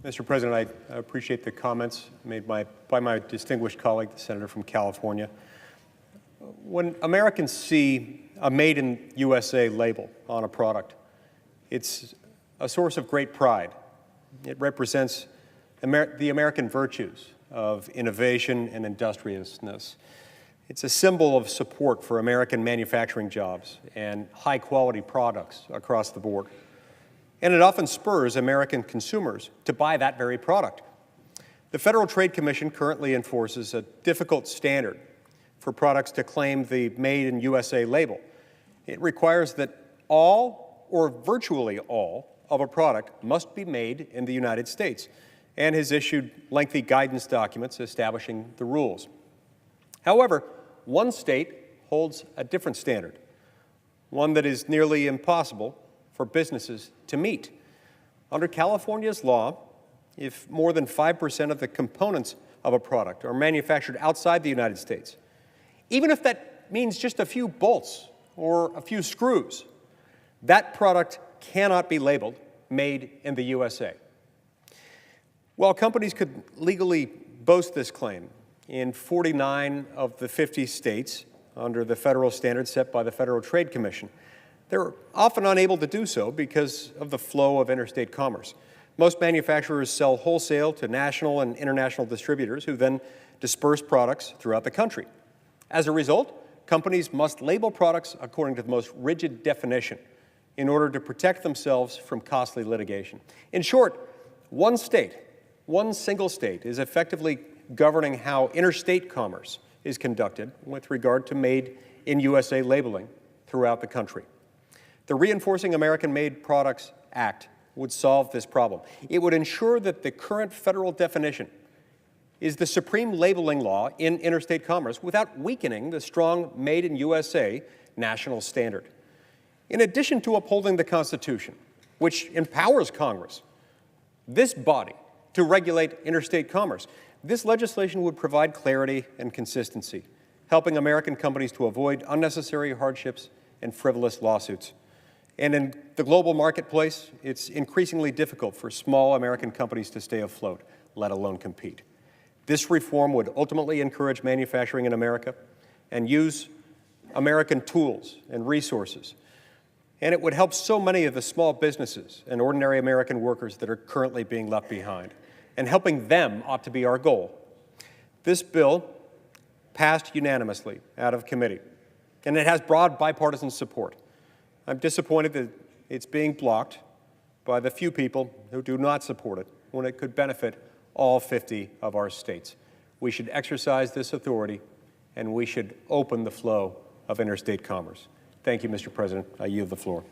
Mr. President, I appreciate the comments made by my distinguished colleague, the senator from California. When Americans see a Made in USA label on a product, it's a source of great pride. It represents the American virtues of innovation and industriousness. It's a symbol of support for American manufacturing jobs and high-quality products across the board. And it often spurs American consumers to buy that very product. The Federal Trade Commission currently enforces a difficult standard for products to claim the Made in USA label. It requires that all, or virtually all, of a product must be made in the United States, and has issued lengthy guidance documents establishing the rules. However, one state holds a different standard, one that is nearly impossible for businesses to meet. Under California's law, if more than 5% of the components of a product are manufactured outside the United States, even if that means just a few bolts or a few screws, that product cannot be labeled Made in the USA. While companies could legally boast this claim in 49 of the 50 states under the federal standards set by the Federal Trade Commission, they're often unable to do so because of the flow of interstate commerce. Most manufacturers sell wholesale to national and international distributors who then disperse products throughout the country. As a result, companies must label products according to the most rigid definition in order to protect themselves from costly litigation. In short, one single state, is effectively governing how interstate commerce is conducted with regard to Made in USA labeling throughout the country. The Reinforcing American-Made Products Act would solve this problem. It would ensure that the current federal definition is the supreme labeling law in interstate commerce without weakening the strong Made in USA national standard. In addition to upholding the Constitution, which empowers Congress, this body, to regulate interstate commerce, this legislation would provide clarity and consistency, helping American companies to avoid unnecessary hardships and frivolous lawsuits. And in the global marketplace, it's increasingly difficult for small American companies to stay afloat, let alone compete. This reform would ultimately encourage manufacturing in America and use American tools and resources. And it would help so many of the small businesses and ordinary American workers that are currently being left behind. And helping them ought to be our goal. This bill passed unanimously out of committee, and it has broad bipartisan support. I'm disappointed that it's being blocked by the few people who do not support it when it could benefit all 50 of our states. We should exercise this authority, and we should open the flow of interstate commerce. Thank you, Mr. President. I yield the floor.